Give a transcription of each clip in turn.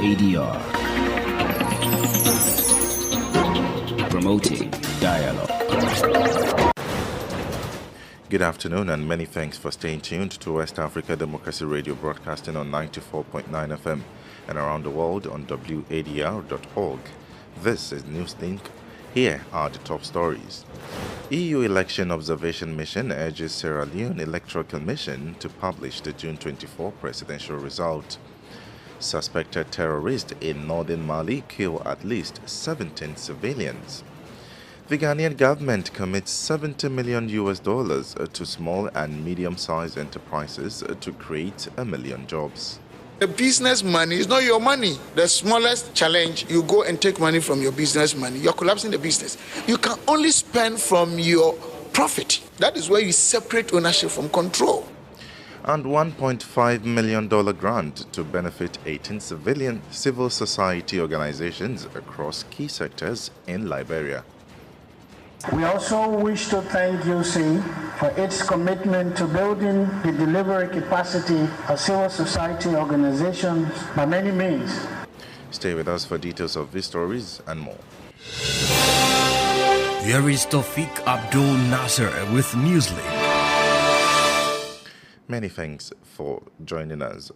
WADR, promoting dialogue. Good afternoon and many thanks for staying tuned to West Africa Democracy Radio, broadcasting on 94.9 FM and around the world on WADR.org. This is Newslink. Here are the top stories. EU Election Observation Mission urges Sierra Leone Electoral Commission to publish the June 24 presidential result. Suspected terrorist in northern Mali kill at least 17 civilians. The Ghanaian government commits $70 million to small and medium-sized enterprises to create 1 million jobs. The business money is not your money. The smallest challenge, you go and take money from your business money. You're collapsing the business. You can only spend from your profit. That is where you separate ownership from control. And $1.5 million grant to benefit 18 civil society organizations across key sectors in Liberia. We also wish to thank UC for its commitment to building the delivery capacity of civil society organizations by many means. Stay with us for details of these stories and more. Here is Tofik Abdulnasir with Newslink. Many thanks for joining us.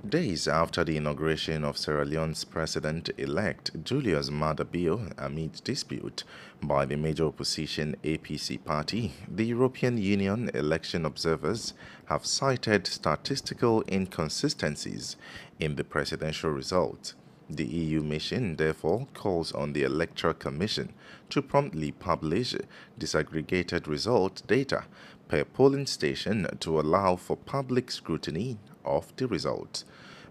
Days after the inauguration of Sierra Leone's president-elect Julius Maada Bio amid dispute by the major opposition APC party, the European Union election observers have cited statistical inconsistencies in the presidential result. The EU mission therefore calls on the Electoral Commission to promptly publish disaggregated result data per polling station to allow for public scrutiny of the results.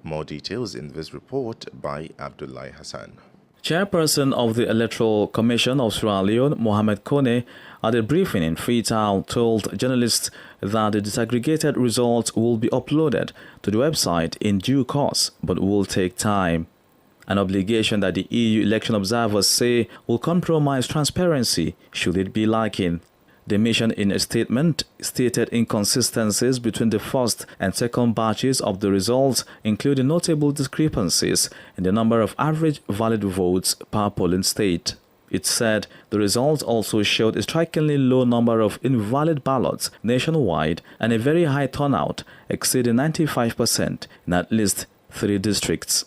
More details in this report by Abdullah Hassan. Chairperson of the Electoral Commission of Sierra Leone, Mohamed Kone, at a briefing in Freetown, told journalists that the disaggregated results will be uploaded to the website in due course, but will take time. An obligation that the EU election observers say will compromise transparency should it be lacking. The mission in a statement stated inconsistencies between the first and second batches of the results, including notable discrepancies in the number of average valid votes per polling state. It said the results also showed a strikingly low number of invalid ballots nationwide and a very high turnout, exceeding 95% in at least 3 districts.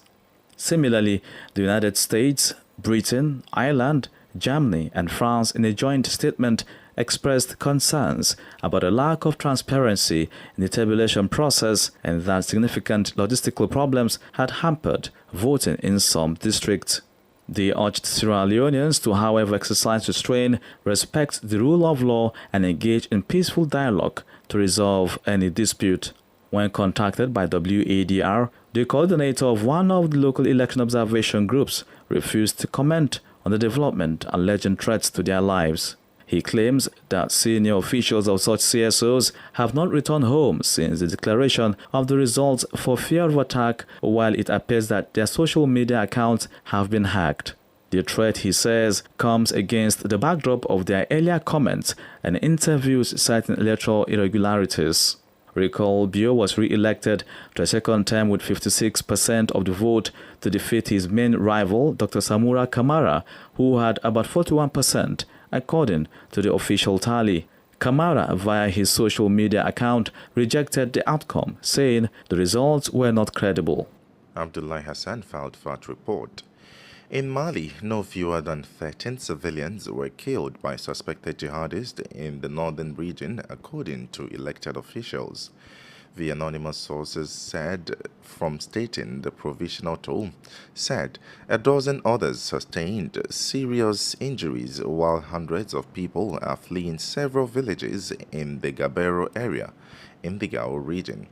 Similarly, the United States, Britain, Ireland, Germany and France in a joint statement expressed concerns about a lack of transparency in the tabulation process and that significant logistical problems had hampered voting in some districts. They urged Sierra Leoneans to, however, exercise restraint, respect the rule of law and engage in peaceful dialogue to resolve any dispute. When contacted by WADR, the coordinator of one of the local election observation groups refused to comment on the development, alleging threats to their lives. He claims that senior officials of such CSOs have not returned home since the declaration of the results for fear of attack, while it appears that their social media accounts have been hacked. The threat, he says, comes against the backdrop of their earlier comments and interviews citing electoral irregularities. Recall Bio was re-elected to a second term with 56% of the vote to defeat his main rival, Dr. Samura Kamara, who had about 41%, according to the official tally. Kamara, via his social media account, rejected the outcome, saying the results were not credible. Abdullah Hassan filed for that report. In Mali, no fewer than 13 civilians were killed by suspected jihadists in the northern region, according to elected officials. The anonymous sources said, from stating the provisional toll, said a dozen others sustained serious injuries while hundreds of people are fleeing several villages in the Gabero area in the Gao region.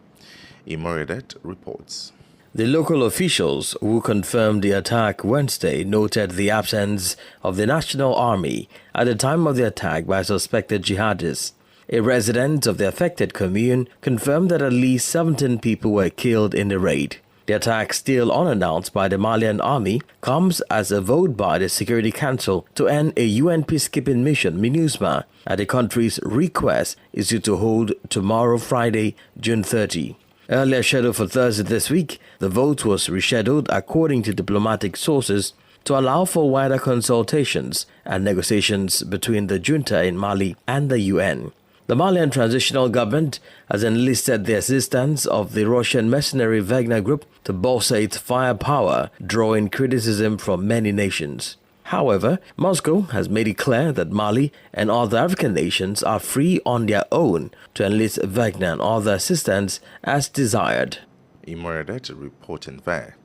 Imoredet reports. The local officials who confirmed the attack Wednesday noted the absence of the National Army at the time of the attack by suspected jihadists. A resident of the affected commune confirmed that at least 17 people were killed in the raid. The attack, still unannounced by the Malian army, comes as a vote by the Security Council to end a UN peacekeeping mission, MINUSMA, at the country's request, is due to hold tomorrow, Friday, June 30. Earlier scheduled for Thursday this week, the vote was rescheduled according to diplomatic sources to allow for wider consultations and negotiations between the junta in Mali and the UN. The Malian transitional government has enlisted the assistance of the Russian mercenary Wagner Group to bolster its firepower, drawing criticism from many nations. However, Moscow has made it clear that Mali and other African nations are free on their own to enlist Wagner and other assistance as desired. Imoredet reporting there.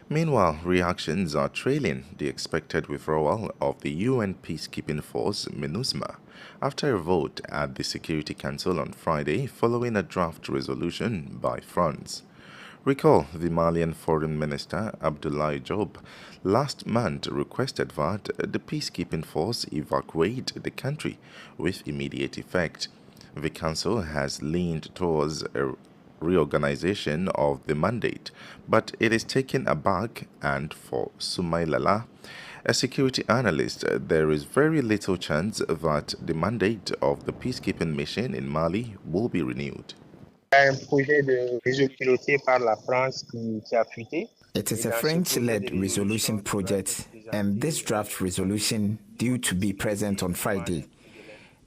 Meanwhile, reactions are trailing the expected withdrawal of the UN peacekeeping force MINUSMA after a vote at the Security Council on Friday following a draft resolution by France. Recall, the Malian Foreign Minister Abdoulaye Diop last month requested that the peacekeeping force evacuate the country with immediate effect. The Council has leaned towards a reorganization of the mandate, but it is taken aback, and for Soumaïla, a security analyst, there is very little chance that the mandate of the peacekeeping mission in Mali will be renewed. It is a French-led resolution project, and this draft resolution due to be present on Friday.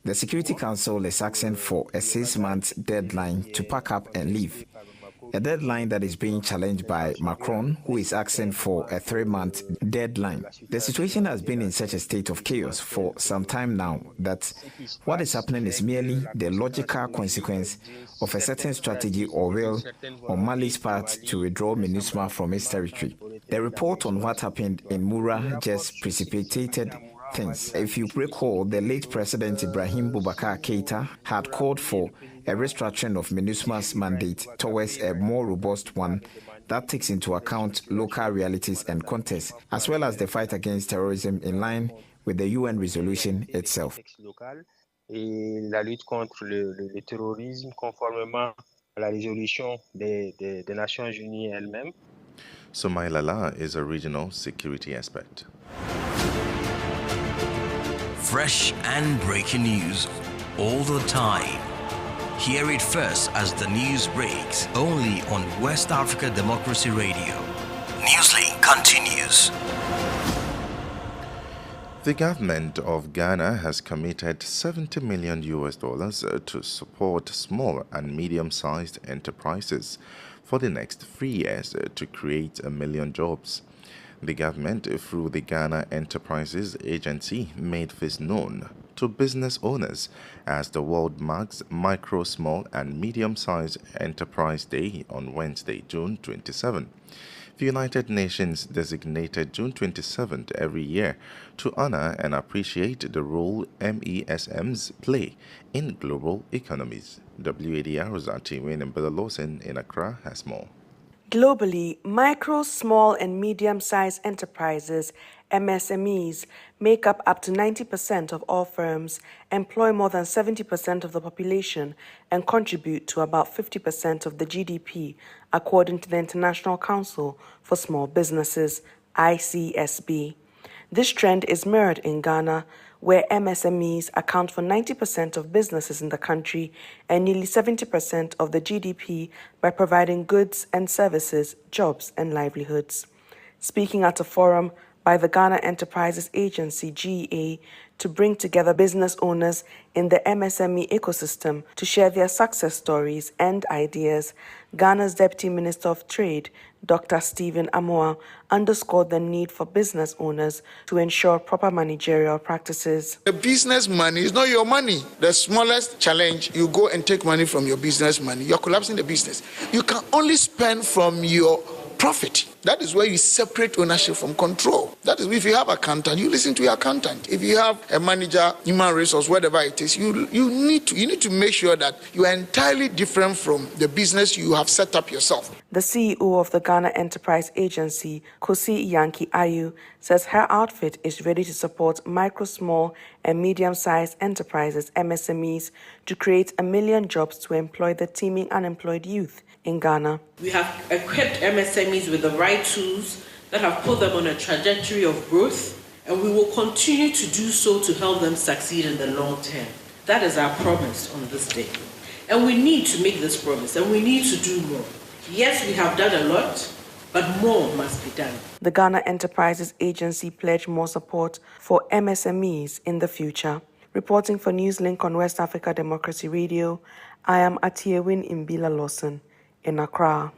The Security Council is asking for a 6-month deadline to pack up and leave, a deadline that is being challenged by Macron, who is asking for a 3-month deadline. The situation has been in such a state of chaos for some time now that what is happening is merely the logical consequence of a certain strategy or will on Mali's part to withdraw MINUSMA from its territory. The report on what happened in Mura just precipitated things. If you recall, the late President Ibrahim Boubacar Keïta had called for a restructuring of MINUSMA's mandate towards a more robust one that takes into account local realities and contexts, as well as the fight against terrorism in line with the UN resolution itself. La lutte contre le terrorisme conformément à la résolution des Nations Unies elles-mêmes. Soumaïla is a regional security expert. Fresh and breaking news all the time. Hear it first as the news breaks, only on West Africa Democracy Radio. Newslink continues. The government of Ghana has committed $70 million to support small and medium-sized enterprises for the next 3 years to create 1 million jobs. The government, through the Ghana Enterprises Agency, made this known to business owners as the world marks Micro, Small and Medium-Sized Enterprise Day on Wednesday, June 27. The United Nations designated June 27th every year to honor and appreciate the role MESMs play in global economies. WADR's Atiwin and Lawson in Accra has more. Globally, micro, small, and medium-sized enterprises, MSMEs, make up to 90% of all firms, employ more than 70% of the population, and contribute to about 50% of the GDP, according to the International Council for Small Businesses, ICSB. This trend is mirrored in Ghana, where MSMEs account for 90% of businesses in the country and nearly 70% of the GDP by providing goods and services, jobs, and livelihoods. Speaking at a forum by the Ghana Enterprises Agency, GEA, to bring together business owners in the MSME ecosystem to share their success stories and ideas, Ghana's Deputy Minister of Trade, Dr. Stephen Amoah, underscored the need for business owners to ensure proper managerial practices. The business money is not your money. The smallest challenge, you go and take money from your business money. You're collapsing the business. You can only spend from your profit. That is where you separate ownership from control. That is, if you have accountant, you listen to your accountant. If you have a manager, human resource, whatever it is, you need to make sure that you are entirely different from the business you have set up yourself. The CEO of the Ghana Enterprise Agency, Kosi Yankee Ayu, says her outfit is ready to support micro, small, and medium-sized enterprises, MSMEs, to create 1 million jobs to employ the teeming unemployed youth in Ghana. We have equipped MSMEs with the right tools that have put them on a trajectory of growth, and we will continue to do so to help them succeed in the long term. That is our promise on this day. And we need to make this promise, and we need to do more. Yes, we have done a lot, but more must be done. The Ghana Enterprises Agency pledged more support for MSMEs in the future. Reporting for Newslink on West Africa Democracy Radio, I am Atiewin Imbila Lawson in Accra.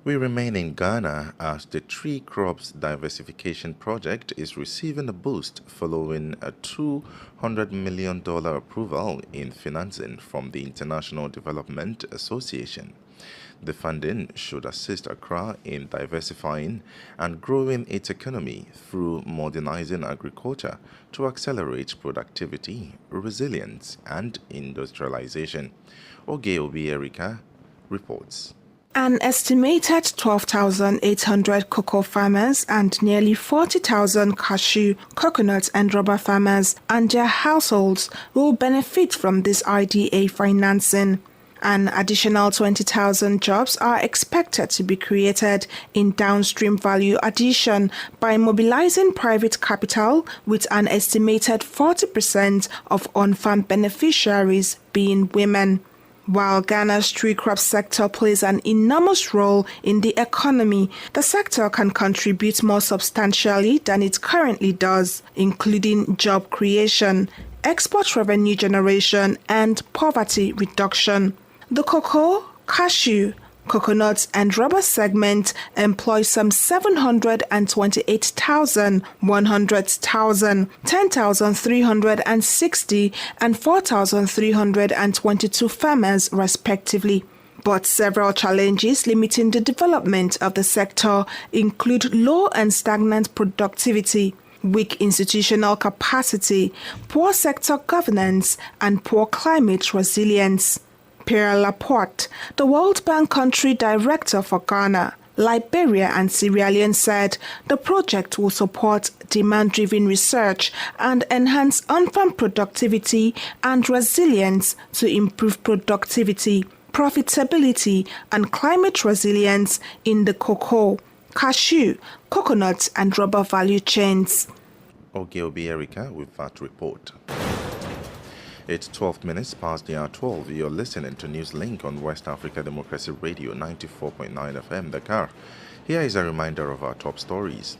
We remain in Ghana as the Tree Crops Diversification Project is receiving a boost following a $200 million approval in financing from the International Development Association. The funding should assist Accra in diversifying and growing its economy through modernizing agriculture to accelerate productivity, resilience, and industrialization. Oge Obi Erika reports. An estimated 12,800 cocoa farmers and nearly 40,000 cashew, coconut and rubber farmers and their households will benefit from this IDA financing. An additional 20,000 jobs are expected to be created in downstream value addition by mobilizing private capital, with an estimated 40% of on-farm beneficiaries being women. While Ghana's tree crop sector plays an enormous role in the economy, the sector can contribute more substantially than it currently does, including job creation, export revenue generation, and poverty reduction. The cocoa, cashew, coconut and rubber segment employ some 728,000, 100,000, 10,360 and 4,322 farmers respectively. But several challenges limiting the development of the sector include low and stagnant productivity, weak institutional capacity, poor sector governance, and poor climate resilience. Pierre Laporte, the World Bank Country Director for Ghana, Liberia and Sierra Leone, said the project will support demand-driven research and enhance on-farm productivity and resilience to improve productivity, profitability and climate resilience in the cocoa, cashew, coconut and rubber value chains. Oge Obi Erika with that report. It's 12 minutes past the hour 12. You're listening to Newslink on West Africa Democracy Radio 94.9 FM Dakar. Here is a reminder of our top stories.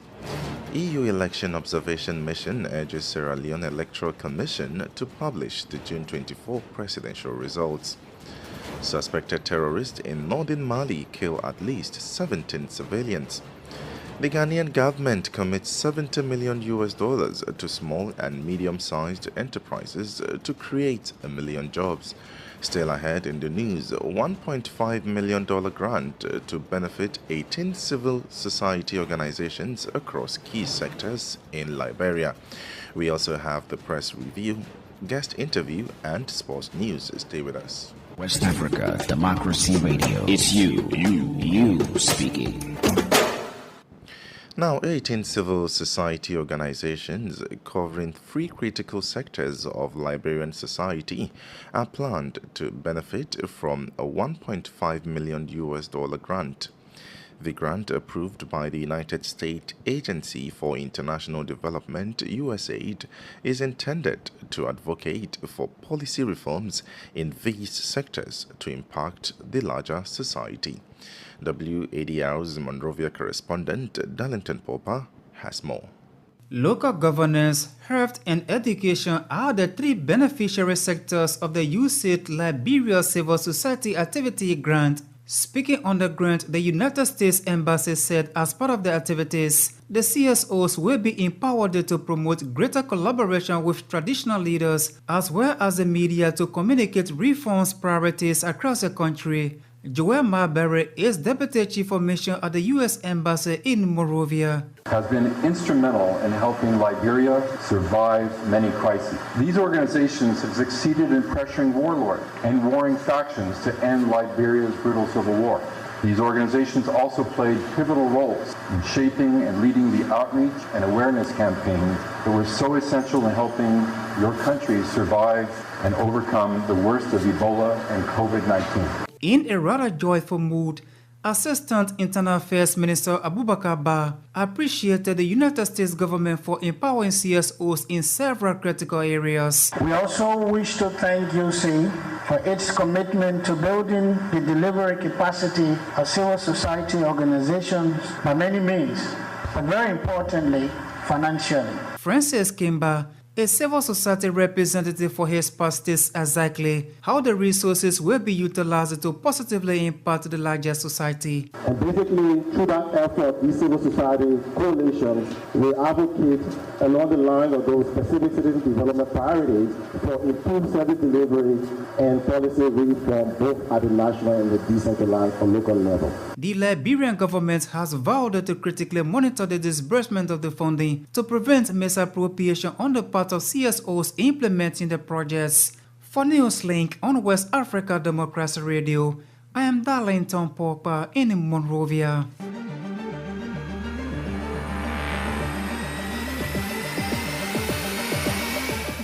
EU Election Observation Mission urges Sierra Leone Electoral Commission to publish the June 24 presidential results. Suspected terrorists in northern Mali kill at least 17 civilians. The Ghanaian government commits $70 million to small and medium-sized enterprises to create 1 million jobs. Still ahead in the news, $1.5 million grant to benefit 18 civil society organizations across key sectors in Liberia. We also have the press review, guest interview, and sports news. Stay with us. West Africa Democracy Radio. It's you speaking. Now, 18 civil society organizations covering 3 critical sectors of Liberian society are planned to benefit from a $1.5 million grant. The grant, approved by the United States Agency for International Development, USAID, is intended to advocate for policy reforms in these sectors to impact the larger society. WADR's Monrovia correspondent Darlington Popper has more. Local governance, health, and education are the 3 beneficiary sectors of the USAID Liberia Civil Society Activity Grant. Speaking on the grant, the United States Embassy said as part of the activities, the CSOs will be empowered to promote greater collaboration with traditional leaders as well as the media to communicate reforms priorities across the country. Joel Marbury is Deputy Chief of Mission at the U.S. Embassy in Monrovia. Has been instrumental in helping Liberia survive many crises. These organizations have succeeded in pressuring warlords and warring factions to end Liberia's brutal civil war. These organizations also played pivotal roles in shaping and leading the outreach and awareness campaigns that were so essential in helping your country survive and overcome the worst of Ebola and COVID-19. In a rather joyful mood, Assistant Internal Affairs Minister Abubakar Ba appreciated the United States government for empowering CSOs in several critical areas. We also wish to thank UC for its commitment to building the delivery capacity of civil society organizations by many means, but very importantly, financially. Francis Kimba, a civil society representative for his past states, exactly how the resources will be utilized to positively impact the larger society. And basically, through that effort, these civil society coalitions will advocate along the lines of those specific citizen development priorities for improved service delivery and policy reform both at the national and the decentralized or local level. The Liberian government has vowed to critically monitor the disbursement of the funding to prevent misappropriation on the part of CSOs implementing the projects. For Newslink on West Africa Democracy Radio, I am Darlington Popper in Monrovia.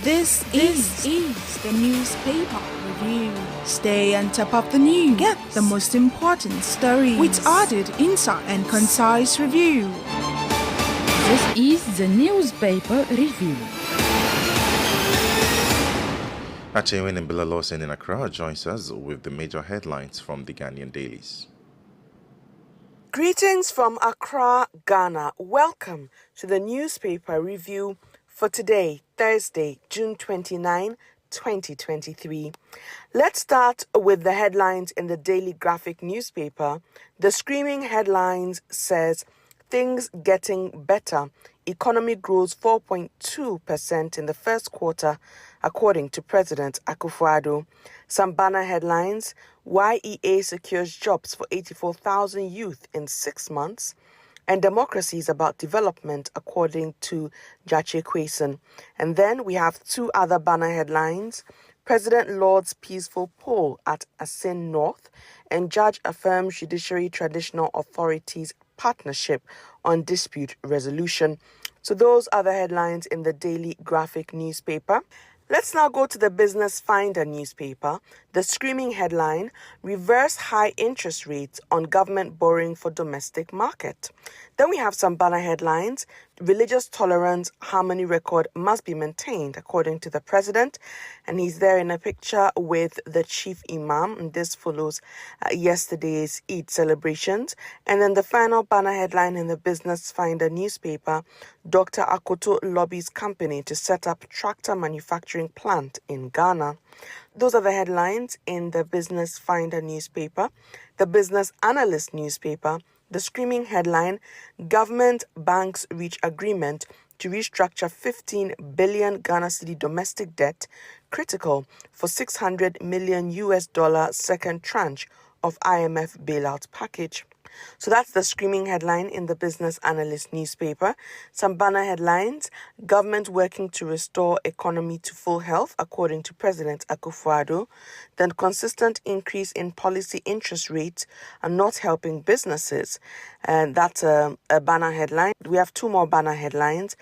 This is the newspaper review. Stay on top of the news. Get the most important stories with added insight and concise review. This is the newspaper review. Achewin and Bilalosin in Accra joins us with the major headlines from the Ghanaian dailies. Greetings from Accra, Ghana. Welcome to the newspaper review for today, Thursday, June 29, 2023. Let's start with the headlines in the Daily Graphic newspaper. The screaming headlines says, things getting better. Economy grows 4.2% in the first quarter, according to President Akufo-Addo. Some banner headlines, YEA secures jobs for 84,000 youth in 6 months, and democracy is about development, according to Jache Kwesen. And then we have two other banner headlines, President Lord's peaceful poll at Asin North, and Judge affirms Judiciary Traditional Authorities partnership on dispute resolution. So those are the headlines in the Daily Graphic newspaper. Let's now go to the Business Finder newspaper. The screaming headline, reverse high interest rates on government borrowing for domestic market. Then we have some banner headlines. Religious tolerance, harmony record must be maintained, according to the president. And he's there in a picture with the chief imam. And this follows yesterday's Eid celebrations. And then the final banner headline in the Business Finder newspaper, Dr. Akoto lobbies company to set up tractor manufacturing plant in Ghana. Those are the headlines in the Business Finder newspaper. The Business Analyst newspaper, the screaming headline, government banks reach agreement to restructure 15 billion Ghana cedi domestic debt, critical for $600 million second tranche of IMF bailout package. So that's the screaming headline in the Business Analyst newspaper. Some banner headlines, government working to restore economy to full health, according to President Akufo-Addo. Then consistent increase in policy interest rates are not helping businesses. And that's a banner headline. We have two more banner headlines.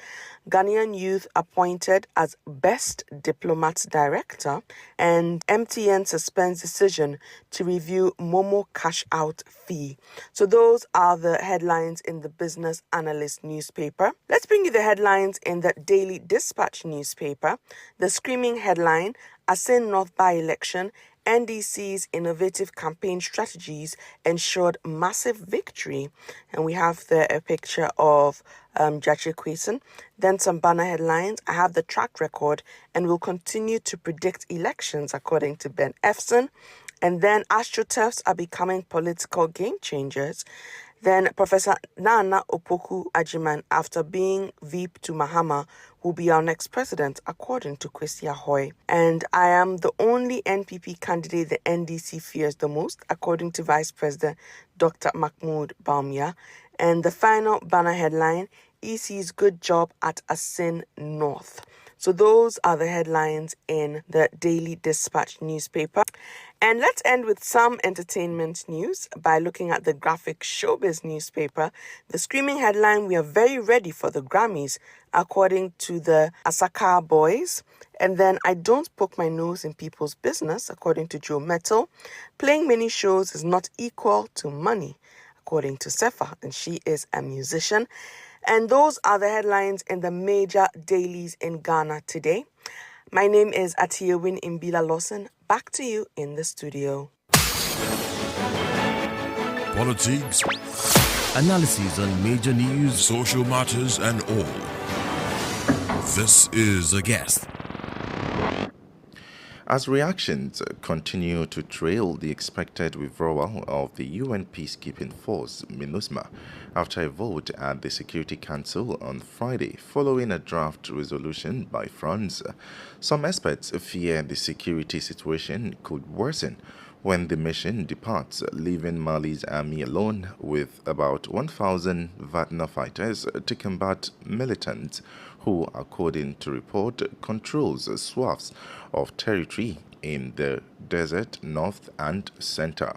Ghanaian youth appointed as Best Diplomat Director, and MTN suspends decision to review Momo cash out fee. So those are the headlines in the Business Analyst newspaper. Let's bring you the headlines in the Daily Dispatch newspaper. The screaming headline, Asin North by-election, NDC's innovative campaign strategies ensured massive victory. And we have there a picture of Jache Kwesen. Then some banner headlines. I have the track record and will continue to predict elections, according to Ben Efson. And then astroturfs are becoming political game changers. Then Professor Nana Opoku Ajiman, after being VP to Mahama, will be our next president, according to Kwesi Ahoy. And I am the only NPP candidate the NDC fears the most, according to Vice President Dr. Mahmoud Bawumia. And the final banner headline, EC's good job at Asin North. So those are the headlines in the Daily Dispatch newspaper. And let's end with some entertainment news by looking at the graphic Showbiz newspaper. The screaming headline, we are very ready for the Grammys, according to the Asaka Boys. And then I don't poke my nose in people's business, according to Joe Metal. Playing many shows is not equal to money, according to Sefa, and she is a musician. And those are the headlines in the major dailies in Ghana today. My name is Atiyewin Imbila Lawson. Back to you in the studio. Politics, analysis on major news, social matters, and all. This is A Guest. As reactions continue to trail the expected withdrawal of the UN peacekeeping force, MINUSMA, after a vote at the Security Council on Friday following a draft resolution by France, some experts fear the security situation could worsen when the mission departs, leaving Mali's army alone with about 1,000 Wagner fighters to combat militants who, according to report, controls swaths of territory in the desert north and center.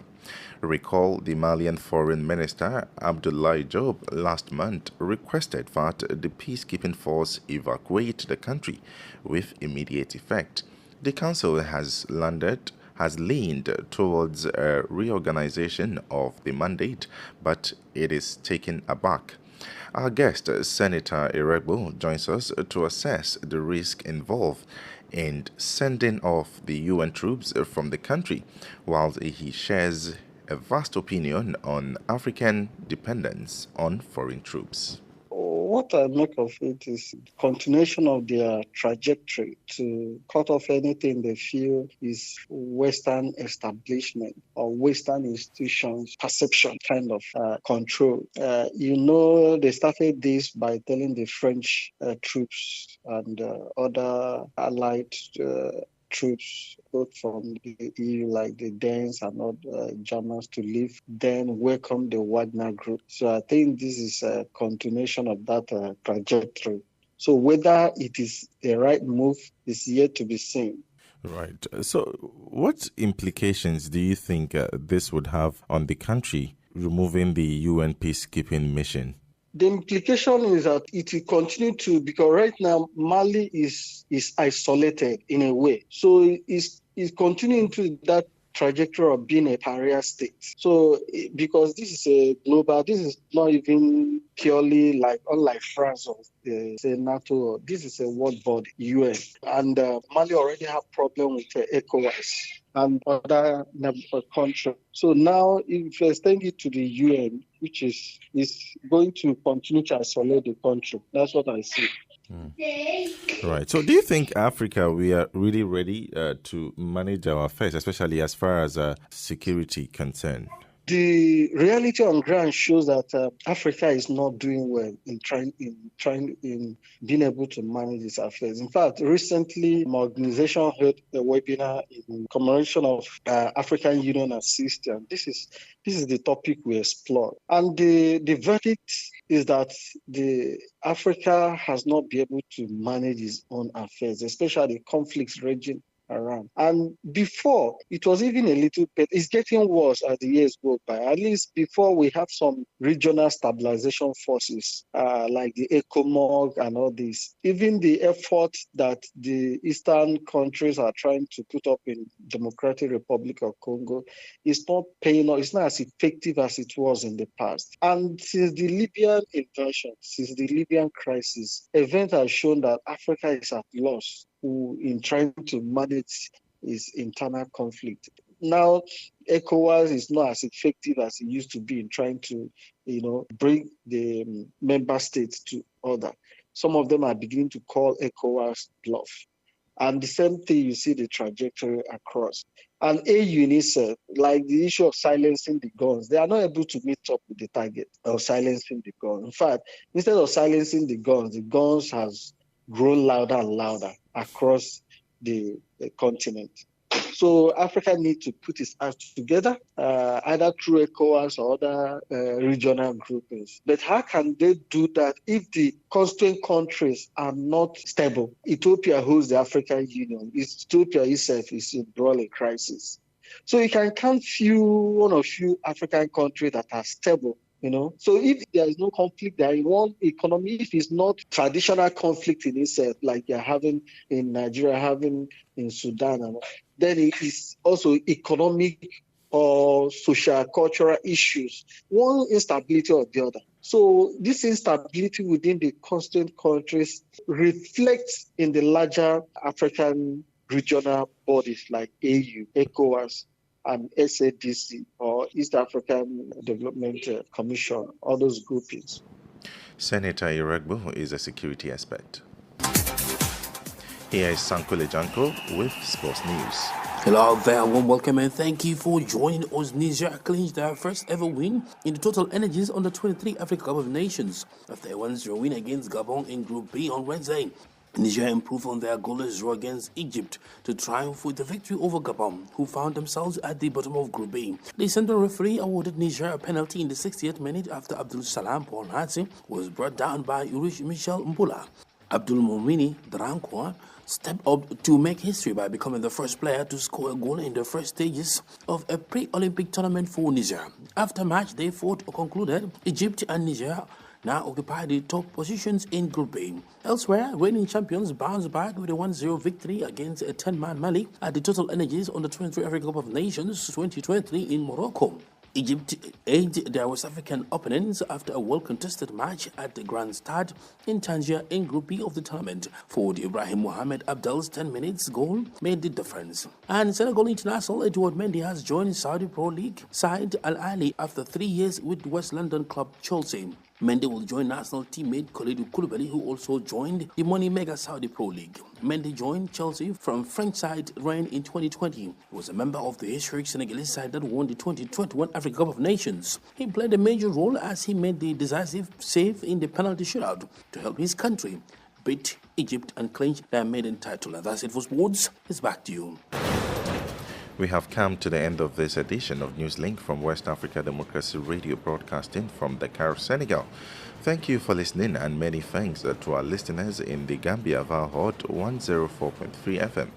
Recall the Malian Foreign Minister Abdoulaye Diop last month requested that the peacekeeping force evacuate the country with immediate effect. The council has leaned towards a reorganization of the mandate, but it is taken aback. Our guest, Senator Iregbo, joins us to assess the risk involved in sending off the UN troops from the country, while he shares a vast opinion on African dependence on foreign troops. What I make of it is continuation of their trajectory to cut off anything they feel is Western establishment or Western institutions perception kind of control. They started this by telling the French troops and other allied troops, both from the EU, like the Danes and other Germans, to leave, then welcome the Wagner group. So I think this is a continuation of that trajectory. So whether it is the right move is yet to be seen. Right. So what implications do you think this would have on the country, removing the UN peacekeeping mission? The implication is that it will continue to, because right now Mali is isolated in a way. So it's continuing to that trajectory of being a pariah state. So because this is a global, this is not even purely unlike France or say NATO, this is a world body, UN. And Mali already have problem with ECOWAS and other countries. So now if you extend it to the UN, which is going to continue to isolate the country. That's what I see. Right. So do you think Africa, we are really ready to manage our affairs, especially as far as security concerned? The reality on ground shows that Africa is not doing well in being able to manage its affairs. In fact, recently, my organization held a webinar in commemoration of African Union Assistance. This is the topic we explore, and the verdict is that Africa has not been able to manage its own affairs, especially conflicts raging around. And before, it was even a little bit, it's getting worse as the years go by. At least before, we have some regional stabilization forces like the ECOMOG and all this. Even the effort that the Eastern countries are trying to put up in Democratic Republic of Congo is not paying off. It's not as effective as it was in the past. And since the Libyan invasion, since the Libyan crisis, events have shown that Africa is at loss in trying to manage its internal conflict. Now, ECOWAS is not as effective as it used to be in trying to, bring the member states to order. Some of them are beginning to call ECOWAS bluff. And the same thing, you see the trajectory across. And UNICEF, like the issue of silencing the guns, they are not able to meet up with the target of silencing the guns. In fact, instead of silencing the guns has grow louder and louder across the continent. So Africa needs to put its acts together, either through ECOWAS or other regional groupings. But how can they do that if the constituent countries are not stable? Ethiopia holds the African Union. Ethiopia itself is in broiling crisis. So you can count one or few African countries that are stable. So if there is no conflict there in one economy, if it's not traditional conflict in itself, like you're having in Nigeria, having in Sudan, then it is also economic or social, cultural issues, one instability or the other. So this instability within the constituent countries reflects in the larger African regional bodies like AU, ECOWAS, and SADC, or East African Development Commission, all those groupings. Senator Iregbo is a security expert. Here is Sankule Janko with sports news. Hello out there, warm welcome and thank you for joining us. Niger clinched their first ever win in the Total Energies under 23 Africa Cup of Nations after a 1-0 win against Gabon in Group B on Wednesday. Niger improved on their goalless draw against Egypt to triumph with the victory over Gabon, who found themselves at the bottom of Group B. The central referee awarded Niger a penalty in the 60th minute after Abdul Salam Paul Hatsi was brought down by Urish Michel Mbula. Abdul Momini Drankwa stepped up to make history by becoming the first player to score a goal in the first stages of a pre-Olympic tournament for Niger. After match day 4 concluded, Egypt and Niger now occupy the top positions in Group B. Elsewhere, reigning champions bounced back with a 1-0 victory against a 10-man Mali at the Total Energies under 23 Africa Cup of Nations 2020 in Morocco. Egypt egged their West African opponents after a well-contested match at the Grand Stade in Tangier in Group B of the tournament. For Ibrahim Mohamed Abdel's 10 minutes goal made the difference. And Senegal international Edouard Mendy has joined Saudi Pro League side Al Ahly after 3 years with West London club Chelsea. Mendy will join national teammate Khalidou Koulibaly, who also joined the Money Mega Saudi Pro League. Mendy joined Chelsea from French side Rennes in 2020. He was a member of the historic Senegalese side that won the 2021 Africa Cup of Nations. He played a major role as he made the decisive save in the penalty shootout to help his country beat Egypt and clinch their maiden title. And that's it for sports. It's back to you. We have come to the end of this edition of Newslink from West Africa Democracy Radio, broadcasting from Dakar, Senegal. Thank you for listening, and many thanks to our listeners in the Gambia via Hot 104.3 FM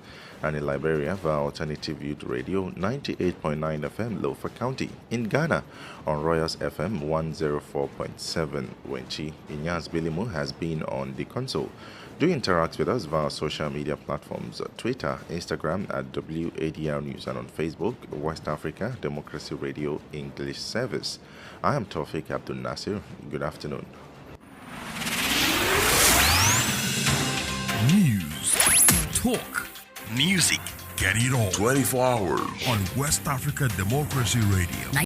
and in Liberia via Alternative Youth Radio 98.9 FM Lofa County, in Ghana on Royals FM 104.7. Wenchi Inyas Bilimu has been on the console. Do interact with us via social media platforms, Twitter, Instagram at WADR News, and on Facebook, West Africa Democracy Radio English Service. I am Tofik Abdulnasir. Good afternoon. News, talk, music, get it all 24 hours on West Africa Democracy Radio.